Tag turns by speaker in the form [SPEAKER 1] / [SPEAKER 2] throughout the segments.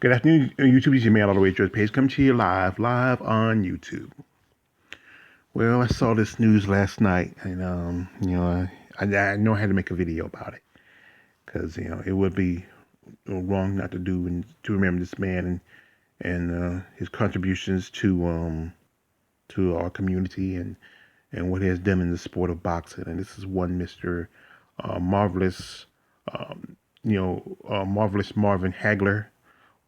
[SPEAKER 1] Good afternoon, YouTube. This is your man all the way George Page. Come to you live on YouTube. Well, I saw this news last night, and I know I had to make a video about it because it would be wrong not to do and to remember this man and his contributions to our community and what he has done in the sport of boxing. And this is one Mister Marvelous, Marvelous Marvin Hagler.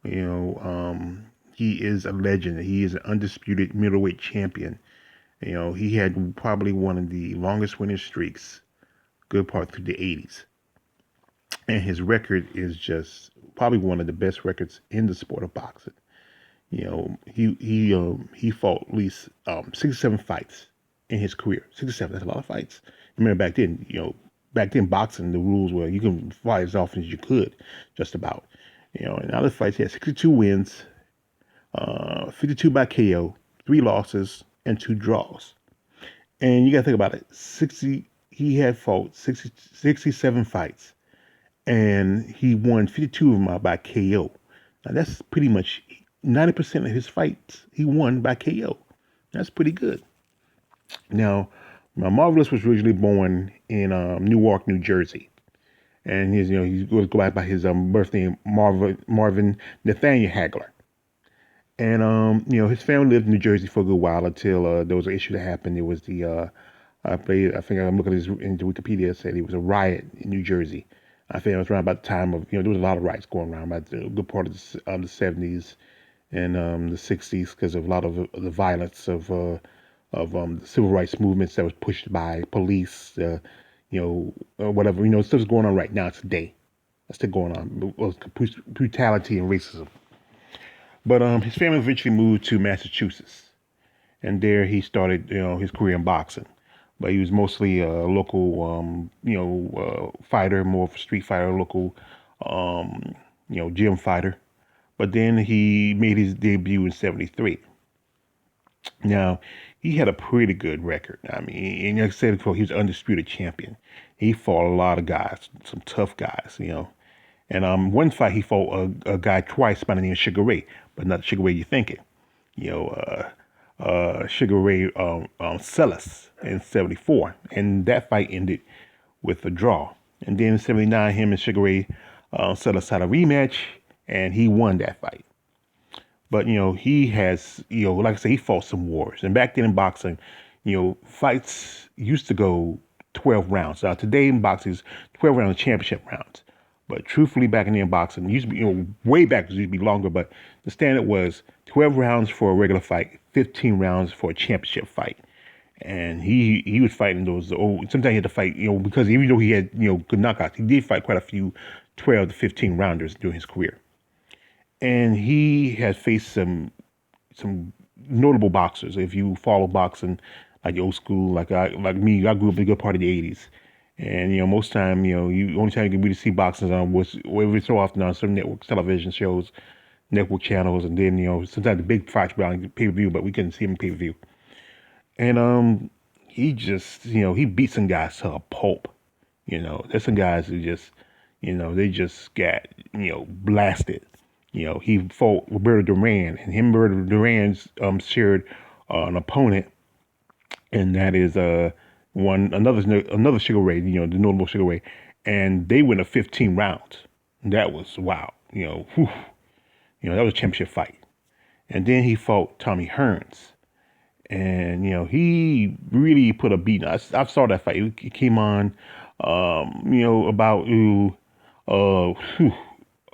[SPEAKER 1] You know, he is a legend. He is an undisputed middleweight champion. He had probably one of the longest winning streaks, good part through the 80s. And his record is just probably one of the best records in the sport of boxing. He fought at least 67 fights in his career. 67, that's a lot of fights. Remember back then boxing, the rules were you can fight as often as you could, just about. In other fights, he had 62 wins, 52 by KO, 3 losses, and 2 draws. And you got to think about it. He had fought 67 fights, and he won 52 of them by KO. Now, that's pretty much 90% of his fights he won by KO. That's pretty good. Now, Marvelous was originally born in Newark, New Jersey. And he goes by his birth name, Marvin Nathaniel Hagler. And his family lived in New Jersey for a good while until there was an issue that happened. It was I think I'm looking at this into Wikipedia. It said it was a riot in New Jersey. I think it was around about the time of there was a lot of riots going around about the good part of the 70s and the 60s because of a lot of the violence of the civil rights movements that was pushed by police. Whatever, stuff's going on right now today. That's still going on. Brutality and racism. But his family eventually moved to Massachusetts, and there he started, his career in boxing. But he was mostly a local, fighter, more of a street fighter, local, gym fighter. But then he made his debut in '73. Now, he had a pretty good record. I mean, and like I said before, he was undisputed champion. He fought a lot of guys, some tough guys, And one fight, he fought a guy twice by the name of Sugar Ray, but not Sugar Ray you're thinking. Sugar Ray Celis in '74. And that fight ended with a draw. And then in '79, him and Sugar Ray Celis had a rematch, and he won that fight. But, he has, like I said, he fought some wars. And back then in boxing, fights used to go 12 rounds. Now, today in boxing is 12 round championship rounds. But truthfully, back in boxing, it used to be, way back, it used to be longer. But the standard was 12 rounds for a regular fight, 15 rounds for a championship fight. And he was fighting those, sometimes he had to fight, because even though he had, good knockouts, he did fight quite a few 12 to 15 rounders during his career. And he has faced some notable boxers. If you follow boxing, like old school, like me, I grew up in a good part of the '80s, and most time, you only time you can really see boxing on was every so often on some network television shows, network channels, and then sometimes the big fights were on pay per view, but we couldn't see him pay per view. And he just he beat some guys to a pulp. There's some guys who just they just got blasted. He fought Roberto Duran, and him and Roberto Duran shared an opponent, and that is another Sugar Ray, the notable Sugar Ray, and they went a 15 rounds. That was wow, that was a championship fight. And then he fought Tommy Hearns, and he really put a beating. I saw that fight. It came on, about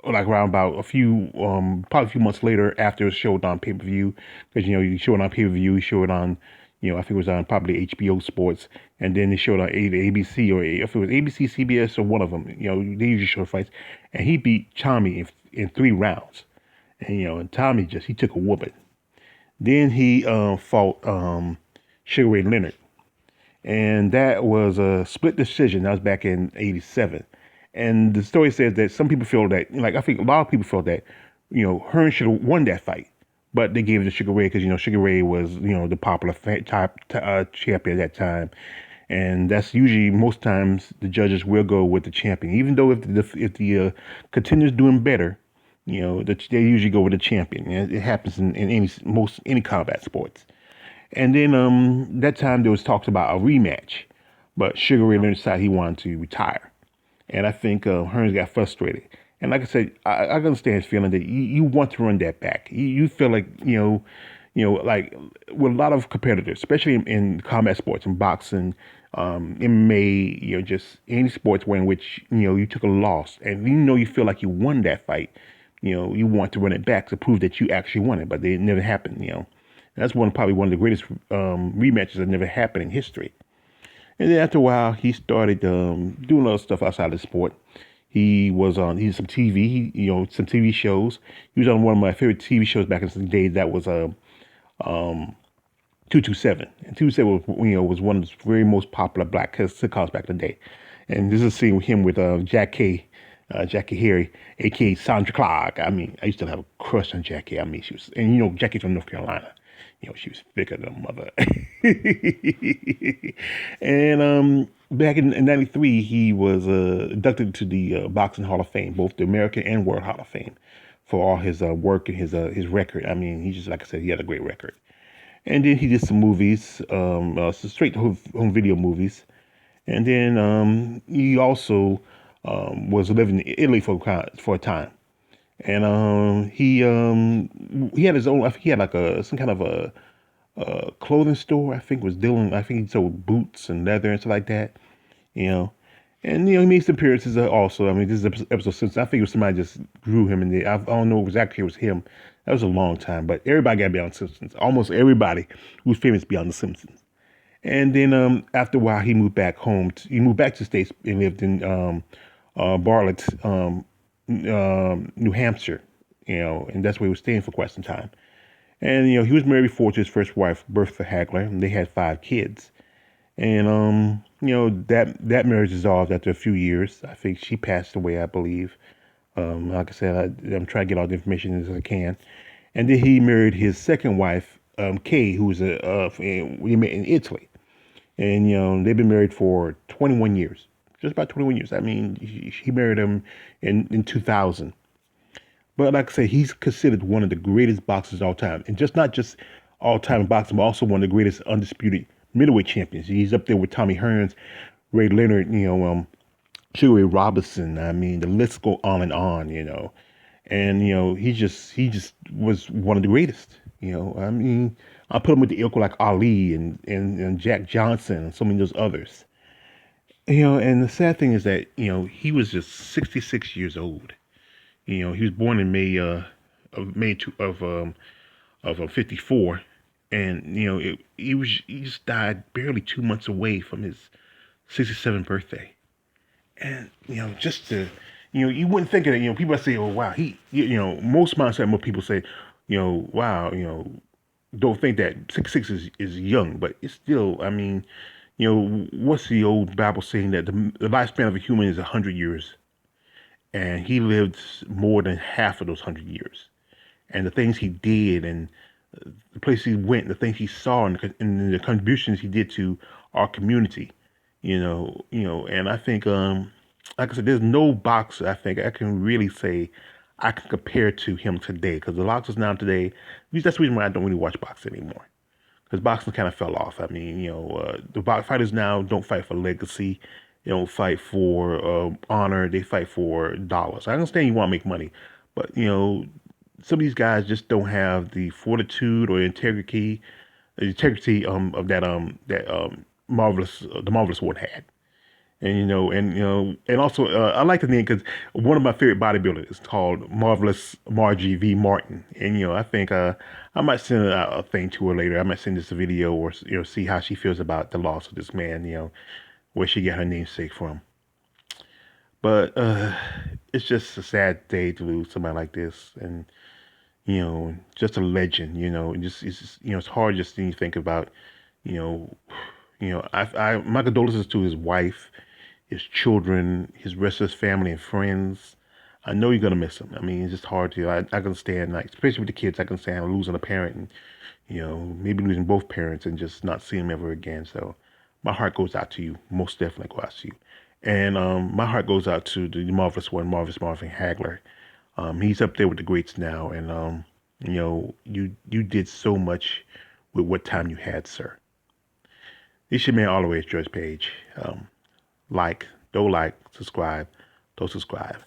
[SPEAKER 1] like around about probably a few months later after it was showed on pay-per-view, because you show it on pay-per-view, you show it on I think it was on probably HBO Sports, and then they showed on ABC, or if it was ABC, CBS, or one of them. They usually show fights, and he beat Tommy in 3 rounds, and Tommy he took a whooping. Then he fought Sugar Ray Leonard, and that was a split decision. That was back in '87. And the story says that some people feel that, I think a lot of people felt that, Hearn should have won that fight, but they gave it to Sugar Ray because Sugar Ray was the popular top champion at that time, and that's usually most times the judges will go with the champion, even though if the contender is doing better, They usually go with the champion. It happens in any combat sports. And then that time there was talks about a rematch, but Sugar Ray Leonard decided he wanted to retire. And I think Hearns got frustrated. And like I said, I understand his feeling that you want to run that back. You feel like like with a lot of competitors, especially in combat sports and boxing, MMA, just any sports where in which you took a loss and you feel like you won that fight. You want to run it back to prove that you actually won it, but it never happened. That's probably one of the greatest rematches that never happened in history. And then after a while, he started doing other stuff outside of the sport. He did some TV, some TV shows. He was on one of my favorite TV shows back in the day. That was 227. And 227 was one of the very most popular black sitcoms back in the day. And this is a scene with him with Jackie Harry, aka Sandra Clark. I mean, I used to have a crush on Jackie. I mean, she was, and Jackie from North Carolina. She was thicker than a mother. And back in '93, he was inducted to the Boxing Hall of Fame, both the American and World Hall of Fame, for all his work and his record. I mean, he just, like I said, he had a great record. And then he did some movies, some straight home video movies. And then he also was living in Italy for a time. And he had his own. I think he had like some kind of a clothing store. I think was dealing. I think he sold boots and leather and stuff like that. You know, and he made some appearances also. I mean, this is episode since I think it was somebody just drew him in there. I don't know exactly it was him. That was a long time, but everybody got to be on The Simpsons. Almost everybody who's famous be on The Simpsons. And then after a while, he moved back home. He moved back to the States and lived in Bartlett, New Hampshire. And that's where he was staying for quite some time. And he was married before to his first wife, Bertha Hagler, and they had 5 kids. And that marriage dissolved after a few years. I think she passed away, I believe. Like I said, I'm trying to get all the information as I can. And then he married his second wife, Kay, who was we met in Italy. And they've been married for 21 years, just about 21 years. I mean, he married him in 2000. But like I say, he's considered one of the greatest boxers of all time, and not just all time in boxing, but also one of the greatest undisputed middleweight champions. He's up there with Tommy Hearns, Ray Leonard, Sugar Ray Robinson. I mean, the list go on and on. And he just was one of the greatest. I mean, I put him with the ilk like Ali and Jack Johnson and so many of those others. And the sad thing is that he was just 66 years old. He was born in May of 54, and he just died barely 2 months away from his 67th birthday. And just to you wouldn't think of it. People say, "Oh wow," most mindset most people say, "Wow," don't think that 66 is young, but it's still. I mean, what's the old Bible saying that the lifespan of a human is 100 years? And he lived more than half of those 100 years. And the things he did, and the places he went, the things he saw, and the contributions he did to our community, And I think, like I said, there's no boxer I think I can really say I can compare to him today. Because the boxers now today, that's the reason why I don't really watch boxing anymore. Because boxing kind of fell off. I mean, the fighters now don't fight for legacy. They don't fight for honor. They fight for dollars. I understand you want to make money, but some of these guys just don't have the fortitude or integrity of the marvelous one had. And and also I like the name because one of my favorite bodybuilders is called Marvelous Margie V. Martin, and I think I might send a thing to her later. I might send this a video or see how she feels about the loss of this man. Where she got her namesake from. But it's just a sad day to lose somebody like this, and just a legend. It's hard just to think about. My condolences to his wife, his children, his rest of his family and friends. I know you're gonna miss him. I mean, it's just hard to. I can understand, like, especially with the kids. I can understand losing a parent, and maybe losing both parents and just not seeing them ever again. So, my heart goes out to you. Most definitely goes out to you. And my heart goes out to the marvelous one, Marvin Hagler. He's up there with the greats now, and you did so much with what time you had, sir. This your man always, George Page. Like, don't subscribe, don't subscribe.